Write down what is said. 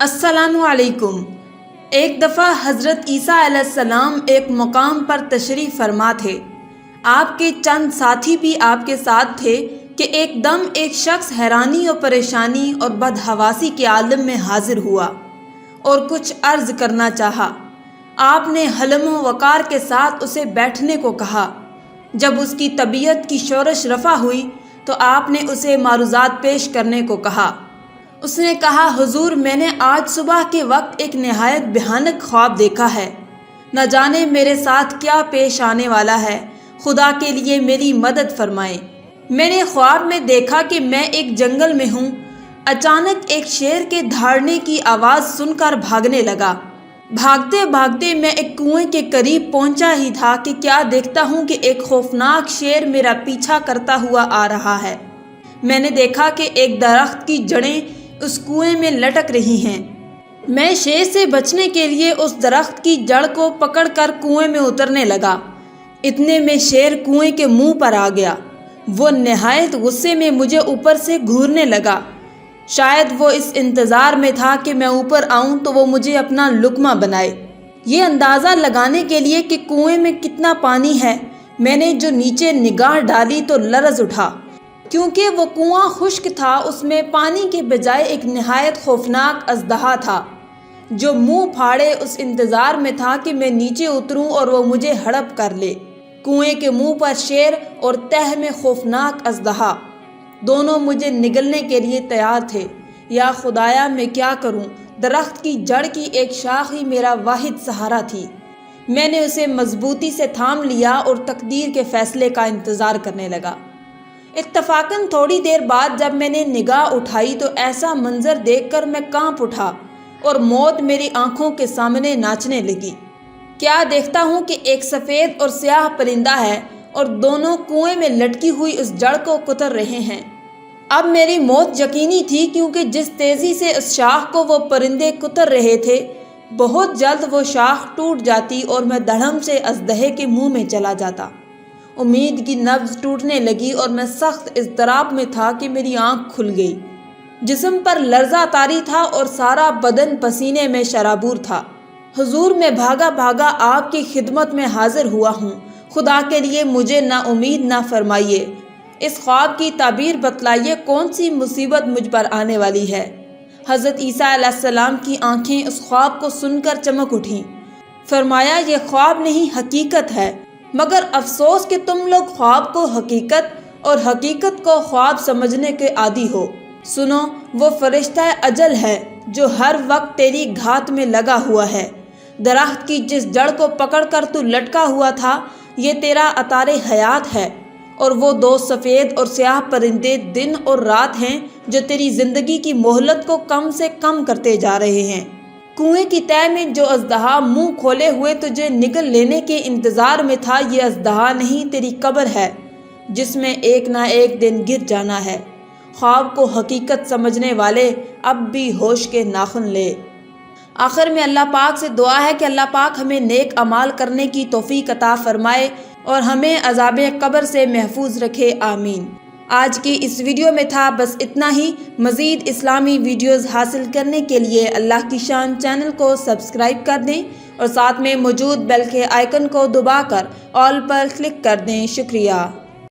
السلام علیکم۔ ایک دفعہ حضرت عیسیٰ علیہ السلام ایک مقام پر تشریف فرما تھے۔ آپ کے چند ساتھی بھی آپ کے ساتھ تھے کہ ایک دم ایک شخص حیرانی اور پریشانی اور بدحواسی کے عالم میں حاضر ہوا اور کچھ عرض کرنا چاہا۔ آپ نے حلم و وقار کے ساتھ اسے بیٹھنے کو کہا۔ جب اس کی طبیعت کی شورش رفع ہوئی تو آپ نے اسے معروضات پیش کرنے کو کہا۔ اس نے کہا، حضور، میں نے آج صبح کے وقت ایک نہایت بھیانک خواب دیکھا ہے۔ نہ جانے میرے ساتھ کیا پیش آنے والا ہے، خدا کے لیے میری مدد فرمائیں۔ میں نے خواب میں دیکھا کہ میں ایک جنگل میں ہوں۔ اچانک ایک شیر کے دھاڑنے کی آواز سن کر بھاگنے لگا۔ بھاگتے بھاگتے میں ایک کنویں کے قریب پہنچا ہی تھا کہ کیا دیکھتا ہوں کہ ایک خوفناک شیر میرا پیچھا کرتا ہوا آ رہا ہے۔ میں نے دیکھا کہ ایک درخت کی جڑیں اس کنویں میں لٹک رہی ہیں۔ میں شیر سے بچنے کے لیے اس درخت کی جڑ کو پکڑ کر کنویں میں اترنے لگا۔ اتنے میں شیر کنویں کے منہ پر آ گیا۔ وہ نہایت غصے میں مجھے اوپر سے گھورنے لگا۔ شاید وہ اس انتظار میں تھا کہ میں اوپر آؤں تو وہ مجھے اپنا لقمہ بنائے۔ یہ اندازہ لگانے کے لیے کہ کنویں میں کتنا پانی ہے، میں نے جو نیچے نگاہ ڈالی تو لرز اٹھا، کیونکہ وہ کنواں خشک تھا۔ اس میں پانی کے بجائے ایک نہایت خوفناک اژدہا تھا جو منہ پھاڑے اس انتظار میں تھا کہ میں نیچے اتروں اور وہ مجھے ہڑپ کر لے۔ کنویں کے منہ پر شیر اور تہہ میں خوفناک اژدہا، دونوں مجھے نگلنے کے لیے تیار تھے۔ یا خدایا، میں کیا کروں؟ درخت کی جڑ کی ایک شاخ ہی میرا واحد سہارا تھی۔ میں نے اسے مضبوطی سے تھام لیا اور تقدیر کے فیصلے کا انتظار کرنے لگا۔ اتفاقاً تھوڑی دیر بعد جب میں نے نگاہ اٹھائی تو ایسا منظر دیکھ کر میں کانپ اٹھا اور موت میری آنکھوں کے سامنے ناچنے لگی۔ کیا دیکھتا ہوں کہ ایک سفید اور سیاہ پرندہ ہے اور دونوں کنویں میں لٹکی ہوئی اس جڑ کو کتر رہے ہیں۔ اب میری موت یقینی تھی، کیونکہ جس تیزی سے اس شاخ کو وہ پرندے کتر رہے تھے، بہت جلد وہ شاخ ٹوٹ جاتی اور میں دھڑم سے اژدہے کے منہ میں چلا جاتا۔ امید کی نبض ٹوٹنے لگی اور میں سخت اضطراب میں تھا کہ میری آنکھ کھل گئی۔ جسم پر لرزہ طاری تھا اور سارا بدن پسینے میں شرابور تھا۔ حضور، میں بھاگا بھاگا آپ کی خدمت میں حاضر ہوا ہوں۔ خدا کے لیے مجھے نا امید نہ فرمائیے۔ اس خواب کی تعبیر بتلائیے، کون سی مصیبت مجھ پر آنے والی ہے؟ حضرت عیسیٰ علیہ السلام کی آنکھیں اس خواب کو سن کر چمک اٹھیں۔ فرمایا، یہ خواب نہیں، حقیقت ہے، مگر افسوس کہ تم لوگ خواب کو حقیقت اور حقیقت کو خواب سمجھنے کے عادی ہو۔ سنو، وہ فرشتہ اجل ہے جو ہر وقت تیری گھات میں لگا ہوا ہے۔ درخت کی جس جڑ کو پکڑ کر تو لٹکا ہوا تھا، یہ تیرا عطار حیات ہے، اور وہ دو سفید اور سیاہ پرندے دن اور رات ہیں جو تیری زندگی کی مہلت کو کم سے کم کرتے جا رہے ہیں۔ کنویں کی تہہ میں جو اژدہا منہ کھولے ہوئے تجھے نگل لینے کے انتظار میں تھا، یہ اژدہا نہیں، تیری قبر ہے جس میں ایک نہ ایک دن گر جانا ہے۔ خواب کو حقیقت سمجھنے والے اب بھی ہوش کے ناخن لے۔ آخر میں اللہ پاک سے دعا ہے کہ اللہ پاک ہمیں نیک اعمال کرنے کی توفیق عطا فرمائے اور ہمیں عذاب قبر سے محفوظ رکھے، آمین۔ آج کی اس ویڈیو میں تھا بس اتنا ہی۔ مزید اسلامی ویڈیوز حاصل کرنے کے لیے اللہ کی شان چینل کو سبسکرائب کر دیں اور ساتھ میں موجود بیل کے آئیکن کو دبا کر آل پر کلک کر دیں۔ شکریہ۔